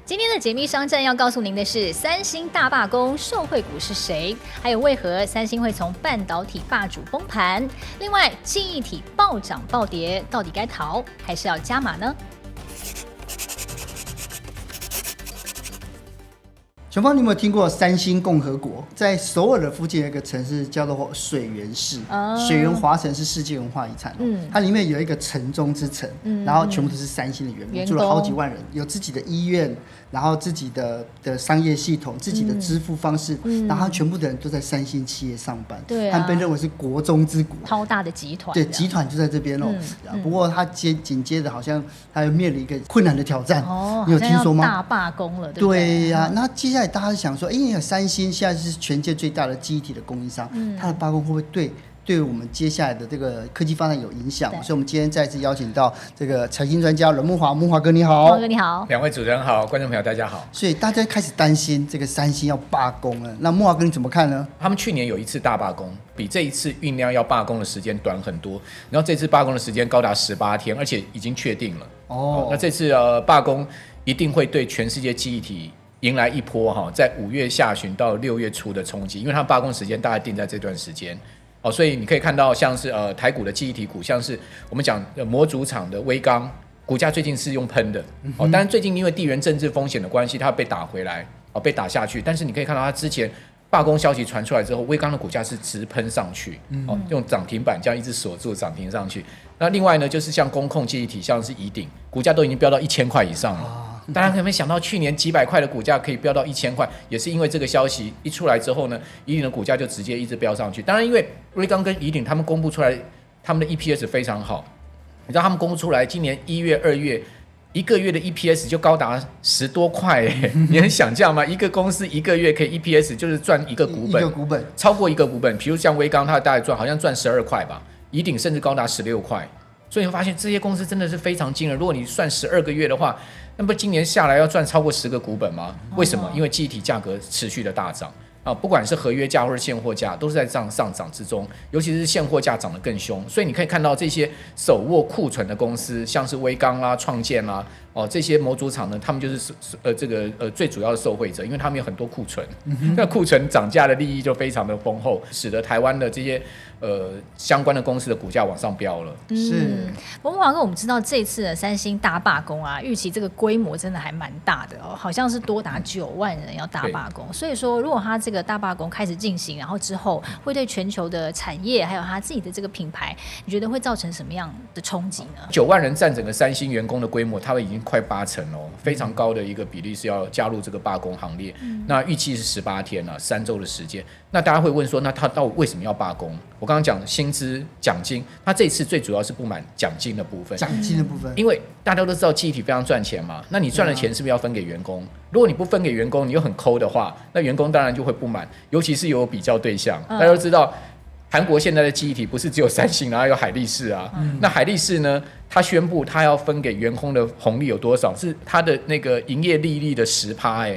今天的解密商战要告诉您的是，三星大罢工受惠股是谁？还有为何三星会从半导体霸主崩盘？另外，记忆体暴涨暴跌，到底该逃还是要加码呢？琼芳，你有没有听过三星共和国？在首尔的附近有一个城市叫做水源市，水源华城是世界文化遗产。它里面有一个城中之城，然后全部都是三星的员工，住了好几万人，有自己的医院，然后自己的商业系统，自己的支付方式，然后全部的人都在三星企业上班。对啊，他们被认为是国中之国，超大的集团。对，集团就在这边哦。不过他紧接着好像他又面临一个困难的挑战。你有听说吗？大罢工了，对不对？对呀，那接下来大家想说，三星现在是全世界最大的记忆体的供应商，它的罢工会不会对我们接下来的这个科技发展有影响？所以我们今天再次邀请到这个财经专家阮慕骅，慕骅哥你好。慕骅哥你好。两位主持人好，观众朋友大家好。所以大家开始担心这个三星要罢工了，那慕骅哥你怎么看呢？他们去年有一次大罢工，比这一次酝酿要罢工的时间短很多，然后这次罢工的时间高达18天，而且已经确定了。那这次罢工一定会对全世界记忆体迎来一波在5月下旬到6月初的冲击，因为它罢工时间大概定在这段时间。所以你可以看到像是台股的记忆体股，像是我们讲模组厂的威刚，股价最近是用喷的。当然最近因为地缘政治风险的关系，它被打回来，被打下去。但是你可以看到它之前罢工消息传出来之后，威刚的股价是直喷上去，用涨停板这样一直锁住涨停上去。那另外呢，就是像工控记忆体，像是宜鼎，股价都已经飙到1000块以上了。大家可能没想到，去年几百块的股价可以飙到1000块，也是因为这个消息一出来之后呢，宜鼎的股价就直接一直飙上去。当然，因为威刚跟宜鼎他们公布出来，他们的 EPS 非常好。你知道他们公布出来，今年1月、2月一个月的 EPS 就高达10多块，你能想象吗？一个公司一个月可以 EPS 就是赚一个股本，超过一个股本。比如像威刚，它大概好像赚12块吧，宜鼎甚至高达16块。所以你会发现这些公司真的是非常惊人。如果你算12个月的话，那么今年下来要赚超过10个股本吗？为什么？因为记忆体价格持续的大涨不管是合约价或者现货价，都是在上涨之中，尤其是现货价涨得更凶。所以你可以看到这些手握库存的公司，像是威刚啦、创建啦，这些模组厂呢，他们就是最主要的受惠者，因为他们有很多库存，那库存涨价的利益就非常的丰厚，使得台湾的这些相关的公司的股价往上飙了。是。慕骅哥，我们知道这次的三星大罢工啊，预期这个规模真的还蛮大的好像是多达9万人要大罢工。所以说，如果他这个大罢工开始进行，然后之后会对全球的产业还有他自己的这个品牌，你觉得会造成什么样的冲击呢？9万人占整个三星员工的规模，他们已经快80%了，非常高的一个比例是要加入这个罢工行列。那预期是18天3周的时间。那大家会问说，那他到底为什么要罢工？我刚刚讲薪资奖金，他这一次最主要是不满奖金的部分。因为大家都知道记忆体非常赚钱嘛，那你赚了钱是不是要分给员工？如果你不分给员工，你又很抠的话，那员工当然就会不满，尤其是有比较对象。大家都知道，韩国现在的记忆体不是只有三星，然后有海力士啊。那海力士呢，他宣布他要分给员工的红利有多少？是他的那个营业利益的10%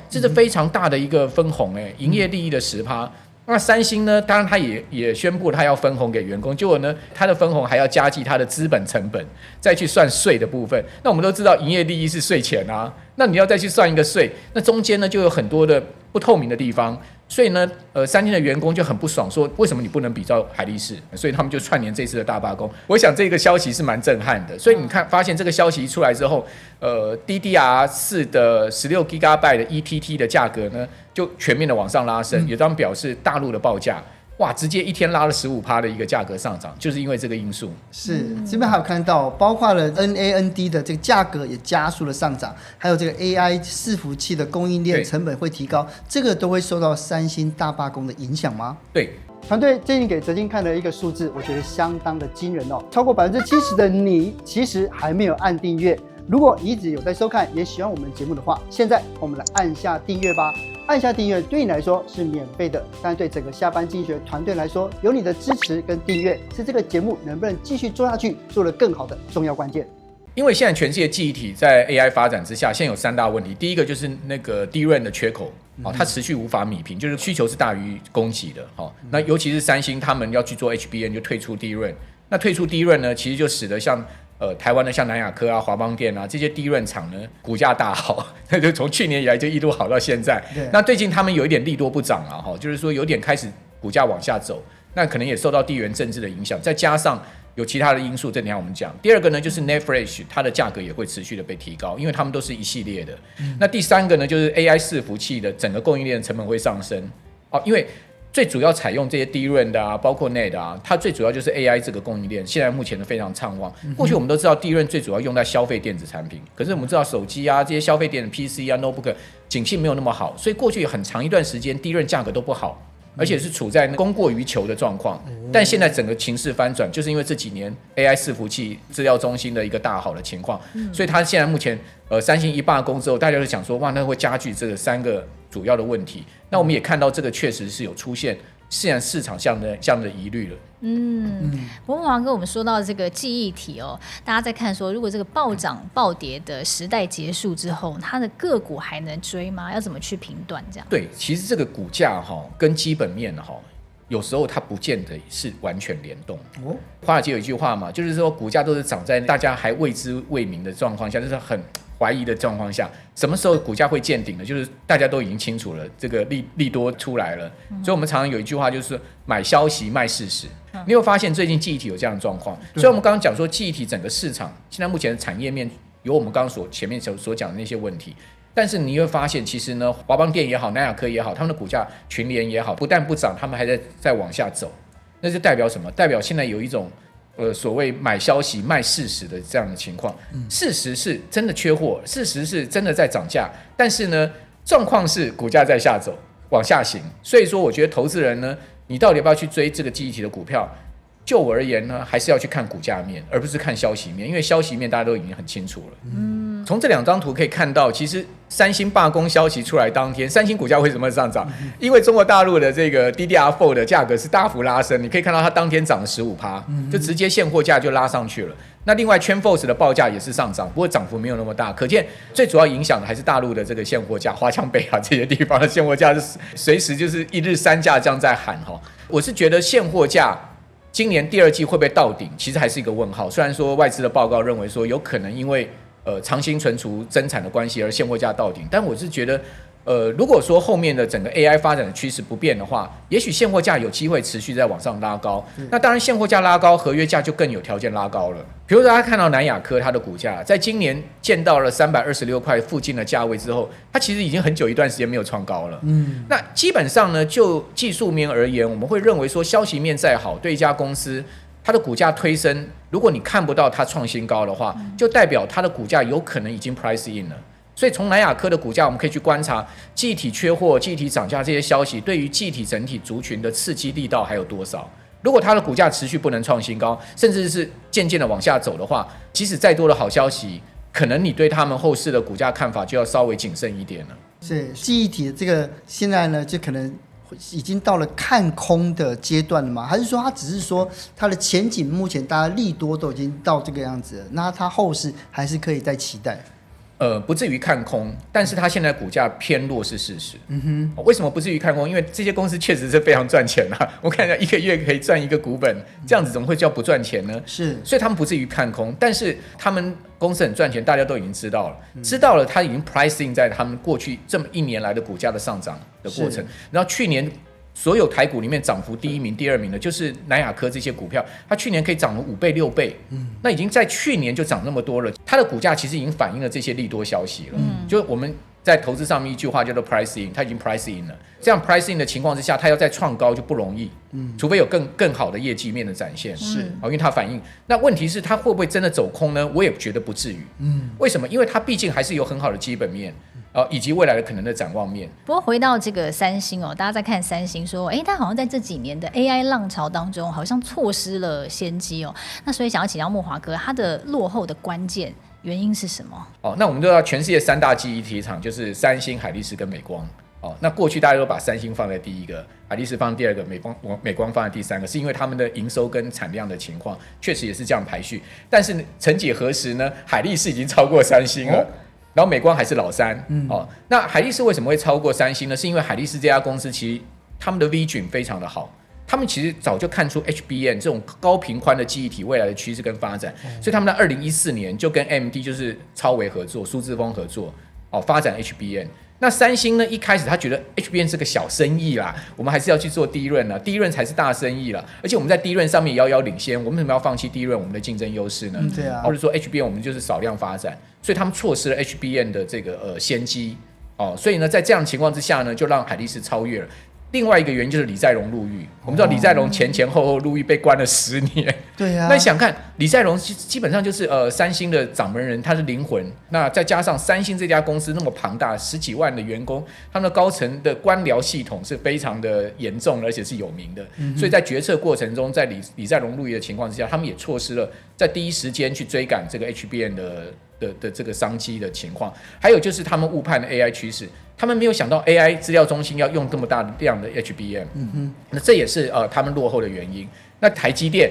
这是非常大的一个分红营业利益的10%。那三星呢，当然他也宣布他要分红给员工，结果呢，他的分红还要加计他的资本成本，再去算税的部分。那我们都知道营业利益是税前啊，那你要再去算一个税，那中间呢就有很多的不透明的地方。所以呢，三星的员工就很不爽，说为什么你不能比照海力士？所以他们就串联这次的大罢工。我想这个消息是蛮震撼的。所以你看，发现这个消息一出来之后，DDR4 的16GB 的 ETT 的价格呢，就全面的往上拉升，也当表示大陆的报价。哇，直接一天拉了15%的一个价格上涨，就是因为这个因素。是，这边还有看到，包括了 NAND 的这个价格也加速了上涨，还有这个 AI 伺服器的供应链成本会提高，这个都会受到三星大罢工的影响吗？对。团队最近给哲金看了一个数字，我觉得相当的惊人超过70%的你其实还没有按订阅。如果你一直有在收看，也喜欢我们节目的话，现在我们来按下订阅吧。按下订阅对你来说是免费的，但对整个下班经济学团队来说，有你的支持跟订阅是这个节目能不能继续做下去做得更好的重要关键。因为现在全世界记忆体在 AI 发展之下，现在有3大问题。第一个就是那个 DRAM 的缺口，它持续无法弭平，就是需求是大于供给的。那尤其是三星他们要去做 HBM 就退出 DRAM，那退出 DRAM 呢，其实就使得像台湾的像南亚科啊、华邦电啊这些低润厂呢，股价大好，那就从去年以来就一路好到现在。那最近他们有一点利多不涨了哈，就是说有点开始股价往下走，那可能也受到地缘政治的影响，再加上有其他的因素，这等一下我们讲。第二个呢，就是 NAND Flash 它的价格也会持续的被提高，因为他们都是一系列的。那第三个呢，就是 AI 伺服器的整个供应链的成本会上升因为最主要采用这些低润的啊，包括 NAND 啊，它最主要就是 AI 这个供应链，现在目前的非常畅旺。过去我们都知道低润最主要用在消费电子产品，可是我们知道手机啊这些消费电子 PC 啊 Notebook 景气没有那么好，所以过去很长一段时间低润价格都不好，而且是处在供过于求的状况。但现在整个情势翻转，就是因为这几年 AI 伺服器资料中心的一个大好的情况，所以它现在目前三星一罢工之后，大家就想说哇，那会加剧这个3个主要的问题。那我们也看到这个确实是有出现现在市场上的疑虑了。不过华哥，我们说到这个记忆体大家在看说，如果这个暴涨暴跌的时代结束之后，它的个股还能追吗？要怎么去评断这样？对，其实这个股价跟基本面有时候它不见得是完全联动。华尔街有一句话嘛，就是说股价都是涨在大家还未知未明的状况下，就是很怀疑的状况下，什么时候股价会见顶呢？就是大家都已经清楚了，这个利多出来了，所以我们常常有一句话就是买消息卖事实。你有发现最近记忆体有这样的状况？所以我们刚刚讲说记忆体整个市场现在目前的产业面有我们刚刚前面所讲的那些问题，但是你会发现其实呢，华邦电也好，南亚科也好，他们的股价群联也好，不但不涨，他们还在往下走。那就代表什么？代表现在有一种所谓买消息卖事实的这样的情况。事实是真的缺货，事实是真的在涨价，但是呢，状况是股价在下走，往下行。所以说，我觉得投资人呢，你到底要不要去追这个记忆体的股票？就我而言呢，还是要去看股价面，而不是看消息面，因为消息面大家都已经很清楚了。从这2张图可以看到，其实三星罢工消息出来当天，三星股价为什么会上涨？因为中国大陆的这个 DDR4 的价格是大幅拉升，你可以看到它当天涨了15%，就直接现货价就拉上去了。那另外 Chemforce 的报价也是上涨，不过涨幅没有那么大，可见最主要影响的还是大陆的这个现货价，华强北啊这些地方的现货价是随时就是一日3价这样在喊。我是觉得现货价今年第2季会不会到顶，其实还是一个问号。虽然说外资的报告认为说有可能因为长兴存储增产的关系而现货价到顶，但我是觉得如果说后面的整个 AI 发展的趋势不变的话，也许现货价有机会持续在往上拉高。那当然现货价拉高，合约价就更有条件拉高了。比如说大家看到南亚科它的股价在今年见到了326块附近的价位之后，它其实已经很久一段时间没有创高了。那基本上呢，就技术面而言，我们会认为说消息面再好，对一家公司它的股价推升，如果你看不到它创新高的话，就代表它的股价有可能已经 price in 了。所以从南亚科的股价，我们可以去观察记忆体缺货、记忆体涨价这些消息对于记忆体整体族群的刺激力道还有多少。如果它的股价持续不能创新高，甚至是渐渐的往下走的话，即使再多的好消息，可能你对他们后市的股价看法就要稍微谨慎一点了。是记忆体的这个现在呢，就可能已经到了看空的阶段了吗？还是说它只是说它的前景目前大家利多都已经到这个样子了，那它后市还是可以再期待？不至于看空，但是它现在股价偏弱是事实。为什么不至于看空？因为这些公司确实是非常赚钱啊。我看一下1个月可以赚1个股本，这样子怎么会叫不赚钱呢？是，所以他们不至于看空，但是他们公司很赚钱，大家都已经知道了，知道了，它已经 pricing 在他们过去这么1年来的股价的上涨的过程。然后去年所有台股里面涨幅第1名、第2名的，就是南亚科这些股票，它去年可以涨了5倍、6倍，那已经在去年就涨那么多了，它的股价其实已经反映了这些利多消息了。就我们在投资上面一句话叫做 price in， 它已经 price in 了。这样 price in 的情况之下，它要再创高就不容易，除非有更好的业绩面的展现。是，因为它反映。那问题是它会不会真的走空呢？我也觉得不至于。为什么？因为它毕竟还是有很好的基本面。以及未来的可能的展望面。不过回到这个三星大家在看三星说，它好像在这几年的 AI 浪潮当中，好像错失了先机那所以想要请教慕骅哥，它的落后的关键原因是什么？那我们都知道全世界3大记忆体厂就是三星、海力士跟美光。那过去大家都把三星放在第1个，海力士放第2个，美光放在第3个，是因为他们的营收跟产量的情况确实也是这样排序。但是曾几何时呢，海力士已经超过三星了。然后美光还是老3。那海力士为什么会超过三星呢？是因为海力士这家公司其实他们的 V 群非常的好，他们其实早就看出 HBM 这种高频宽的记忆体未来的趋势跟发展，所以他们在2014年就跟 AMD 就是超微合作、苏姿丰合作，发展 HBM。那三星呢，一开始他觉得 HBM 是个小生意啦，我们还是要去做低润啦，低润才是大生意啦，而且我们在低润上面遥遥领先，我们为什么要放弃低润我们的竞争优势呢？对啊，或者说 HBM 我们就是少量发展，所以他们错失了 HBM 的这个先机所以呢，在这样的情况之下呢，就让海力士超越了。另外一个原因就是李在镕入狱，我们知道李在镕前后入狱被关了10年。对呀、那你想看李在镕基本上就是三星的掌门人，他是灵魂。那再加上三星这家公司那么庞大，10几万的员工，他们的高层的官僚系统是非常的严重，而且是有名的。所以在决策过程中，在李在镕入狱的情况之下，他们也错失了在第一时间去追赶这个 HBM 的这个商机的情况。还有就是他们误判了 AI 趋势。他们没有想到 AI 资料中心要用这么大量的 HBM，那这也是他们落后的原因。那台积电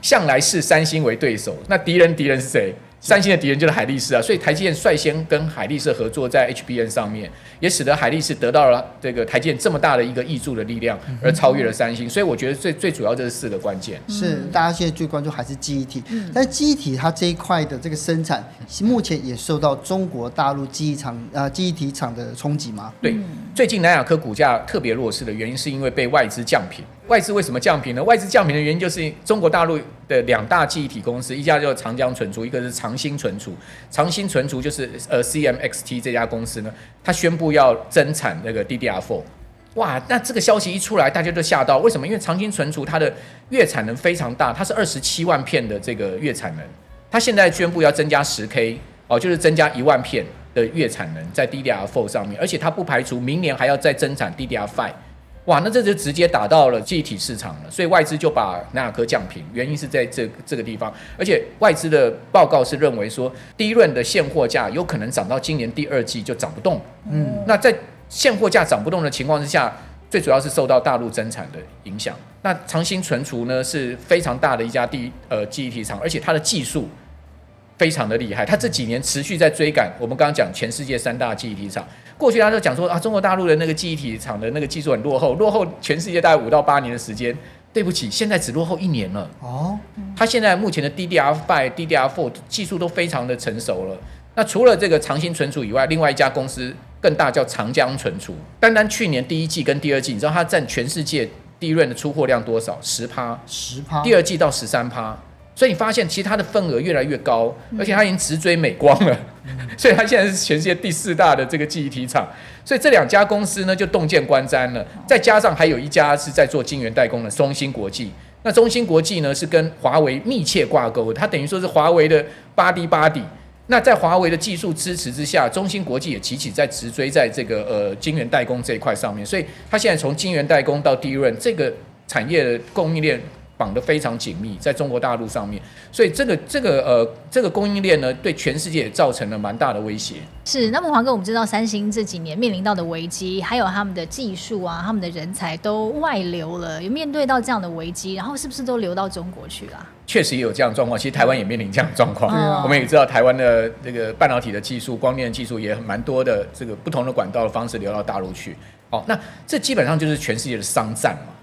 向来视三星为对手，那敌人是谁？三星的敌人就是海力士啊，所以台积电率先跟海力士合作在 HBM 上面，也使得海力士得到了这个台积电这么大的一个挹注的力量，而超越了三星。所以我觉得最主要这是4个关键。是大家现在最关注还是记忆体，但是记忆体它这一块的这个生产，目前也受到中国大陆记忆体厂的冲击吗？对，最近南亚科股价特别弱势的原因，是因为被外资降评。外资为什么降评呢？外资降评的原因就是中国大陆的2大记忆体公司，一家叫长江存储，一个是长兴存储。长兴存储就是CMXT 这家公司呢，它宣布要增产那个 DDR4。哇，那这个消息一出来，大家都吓到。为什么？因为长兴存储它的月产能非常大，它是27万片的这个月产能，它现在宣布要增加10K，就是增加1万片的月产能在 DDR4 上面，而且它不排除明年还要再增产 DDR5。哇，那这就直接打到了记忆体市场了，所以外资就把南亚科降评，原因是在这个地方，而且外资的报告是认为说，第一轮的现货价有可能涨到今年第2季就涨不动。那在现货价涨不动的情况之下，最主要是受到大陆增产的影响。那长兴存储呢是非常大的一家记忆体厂，而且它的技术非常的厉害，它这几年持续在追赶我们刚刚讲全世界3大记忆体厂。过去他就讲说中国大陆的那个记忆体厂的那个技术很落后全世界大概5到8年的时间。对不起，现在只落后1年了。它现在目前的 DDR5、DDR4 技术都非常的成熟了。那除了这个长兴存储以外，另外一家公司更大叫长江存储。单单去年第1季跟第2季，你知道它占全世界第一轮的出货量多少？10%，第2季到13%。所以你发现其实它的份额越来越高，而且它已经直追美光了，所以它现在是全世界第4大的这个记忆体厂。所以这2家公司呢就洞见观瞻了，再加上还有一家是在做晶圆代工的中芯国际。那中芯国际呢是跟华为密切挂钩的，它等于说是华为的body。那在华为的技术支持之下，中芯国际也起在直追在这个晶圆代工这一块上面，所以它现在从晶圆代工到低润这个产业的供应链绑得非常紧密，在中国大陆上面，所以这个供应链呢，对全世界也造成了蛮大的威胁。是，那么黄哥，我们知道三星这几年面临到的危机，还有他们的技术啊，他们的人才都外流了，有面对到这样的危机，然后是不是都流到中国去了？确实也有这样的状况，其实台湾也面临这样的状况。我们也知道台湾的这个半导体的技术、光电技术也蛮多的，这个不同的管道的方式流到大陆去。那这基本上就是全世界的商战嘛。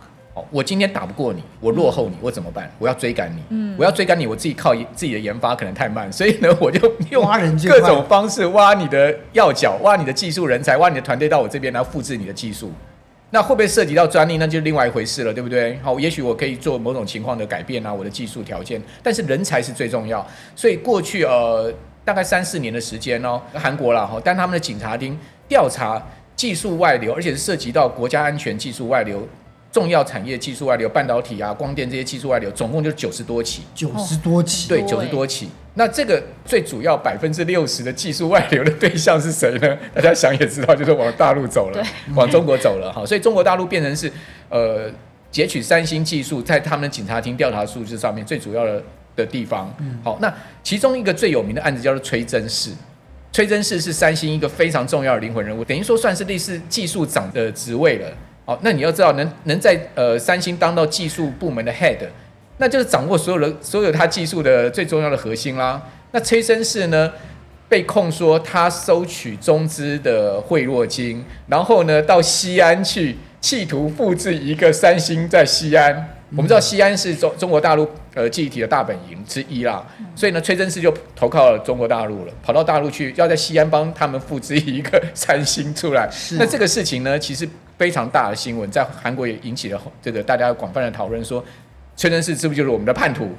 我今天打不过你，我落后你，我怎么办？我要追赶你，我要追赶你，我自己靠自己的研发可能太慢，所以呢，我就用各种方式挖你的要角，挖你的技术人才，挖你的团队到我这边，然后复制你的技术。那会不会涉及到专利？那就另外一回事了，对不对？好，也许我可以做某种情况的改变啊，我的技术条件，但是人才是最重要。所以过去大概3-4年的时间韩国啦，但他们的警察厅调查技术外流，而且是涉及到国家安全技术外流。重要产业技术外流，半导体啊、光电这些技术外流，总共就90多起。90多起，对，90多起。那这个最主要60%的技术外流的对象是谁呢？大家想也知道，就是往大陆走了，往中国走了。好，所以中国大陆变成是截取三星技术在他们的警察厅调查数字上面最主要的地方。好，那其中一个最有名的案子叫做崔真氏。崔真氏是三星一个非常重要的灵魂人物，等于说算是类似技术长的职位了。好，那你要知道能在三星当到技术部门的 head， 那就是掌握所有他技术的最重要的核心啦。那崔真氏呢，被控说他收取中资的贿赂金，然后呢到西安去企图复制一个三星在西安。我们知道西安是中国大陆记忆体的大本营之一啦，所以呢，崔真实就投靠了中国大陆了，跑到大陆去，要在西安帮他们复制一个三星出来。那这个事情呢，其实非常大的新闻，在韩国也引起了这个大家广泛的讨论，说崔真实是不是就是我们的叛徒？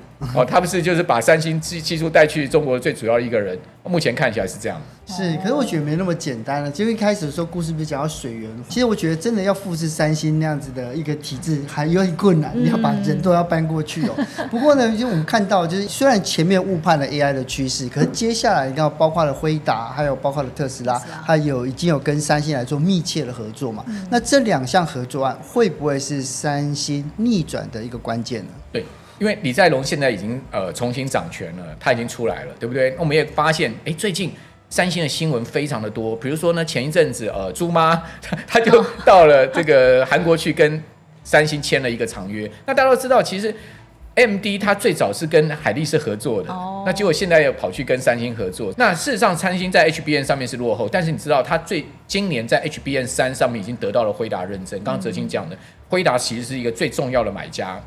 他不是就是把三星技术带去中国最主要的一个人？目前看起来是这样。是，可是我觉得没那么简单了。结果一开始的时候，故事不是讲到水源，其实我觉得真的要复制三星那样子的一个体制，还有点困难，你要把人都要搬过去哦。不过呢，就我们看到，就是虽然前面误判了 AI 的趋势，可是接下来你看，包括了辉达，还有包括了特斯拉，还有已经有跟三星来做密切的合作嘛。那这2项合作案会不会是三星逆转的一个关键呢？对。因为李在镕现在已经重新掌权了，他已经出来了，对不对？我们也发现，最近三星的新闻非常的多，比如说呢，前一阵子朱妈她就到了这个韩国去跟三星签了一个长约。那大家都知道，其实 AMD 它最早是跟海力士合作的，那结果现在又跑去跟三星合作。那事实上，三星在 HBM 上面是落后，但是你知道，它今年在 HBM3 上面已经得到了辉达认证。刚刚哲青讲的，辉达其实是一个最重要的买家，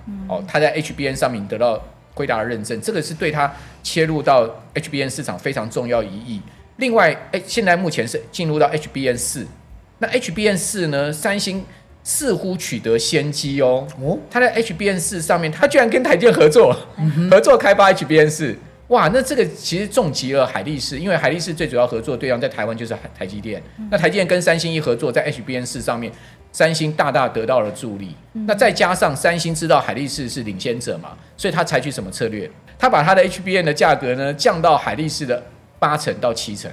他在 HBM 上面得到辉达的认证，这个是对他切入到 HBM 市场非常重要的意义。另外，现在目前是进入到 HBM4，那 HBM4 呢，三星似乎取得先机哦。他在 HBM4 上面，他居然跟台积电合作开发 HBM4。哇，那这个其实重击了海力士，因为海力士最主要合作对象在台湾就是台积电。那台积电跟三星一合作，在 HBM4 上面，三星大大得到了助力。那再加上三星知道海力士是领先者嘛，所以他采取什么策略？他把他的 HBM 的价格呢降到海力士的80%到70%。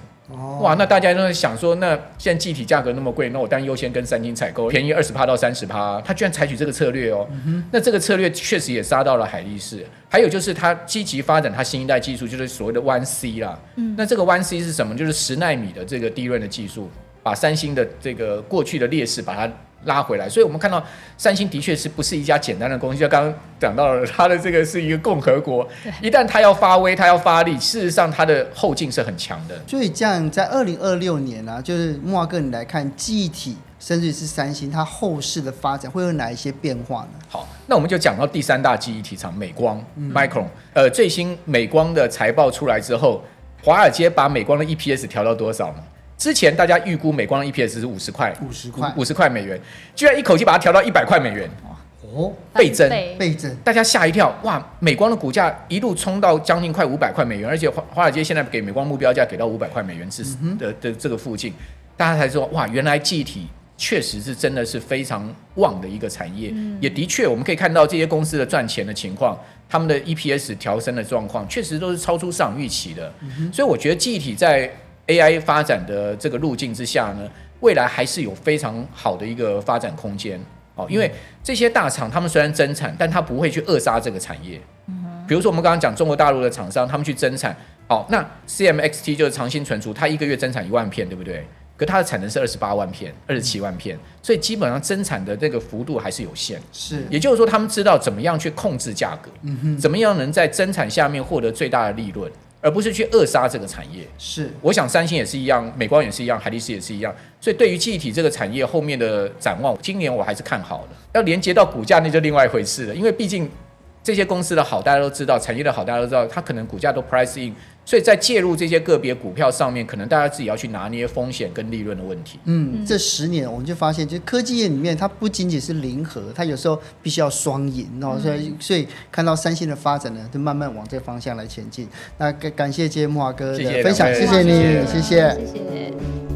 哇，那大家都在想说，那现在记忆体价格那么贵，那我当然优先跟三星采购，便宜20%到30%。他居然采取这个策略哦，那这个策略确实也杀到了海力士。还有就是他积极发展他新一代技术，就是所谓的 1C 啦。那这个 1C 是什么？就是10奈米的这个低润的技术，把三星的这个过去的劣势把它拉回来。所以我们看到三星的确是不是一家简单的公司，就刚刚讲到了，它的这个是一个共和国，一旦它要发威，它要发力，事实上它的后劲是很强的。所以这样在2026年啊，就是木华哥你来看记忆体，甚至是三星，它后市的发展会有哪一些变化呢？好，那我们就讲到第3大记忆体厂美光、Micron。最新美光的财报出来之后，华尔街把美光的 EPS 调到多少呢？之前大家预估美光的 EPS 是50块美元，居然一口气把它调到100块美元，倍增，大家吓一跳，哇！美光的股价一路冲到将近快500块美元，而且华尔街现在给美光目标价给到500块美元的这个附近，大家才说，哇，原来记忆体确实是真的是非常旺的一个产业，也的确我们可以看到这些公司的赚钱的情况，他们的 EPS 调升的状况，确实都是超出市场预期的。所以我觉得记忆体在 AI 发展的这个路径之下呢，未来还是有非常好的一个发展空间。因为这些大厂他们虽然增产，但他不会去扼杀这个产业。比如说我们刚刚讲中国大陆的厂商，他们去增产，那 CMXT 就是长兴存储，它一个月增产1万片，对不对？可它的产能是28万片、27万片，所以基本上增产的这个幅度还是有限。是，也就是说他们知道怎么样去控制价格，怎么样能在增产下面获得最大的利润，而不是去扼杀这个产业。是，我想三星也是一样，美光也是一样，海力士也是一样。所以对于记忆体这个产业后面的展望，今年我还是看好的。要连接到股价，那就另外一回事了，因为毕竟这些公司的好大家都知道，产业的好大家都知道，它可能股价都 price in， 所以在介入这些个别股票上面，可能大家自己要去拿捏风险跟利润的问题。这10年我们就发现，就科技业里面它不仅仅是零和，它有时候必须要双赢哦。所以看到三星的发展呢，就慢慢往这个方向来前进。那感谢今天木华哥的分享，谢谢你，谢谢。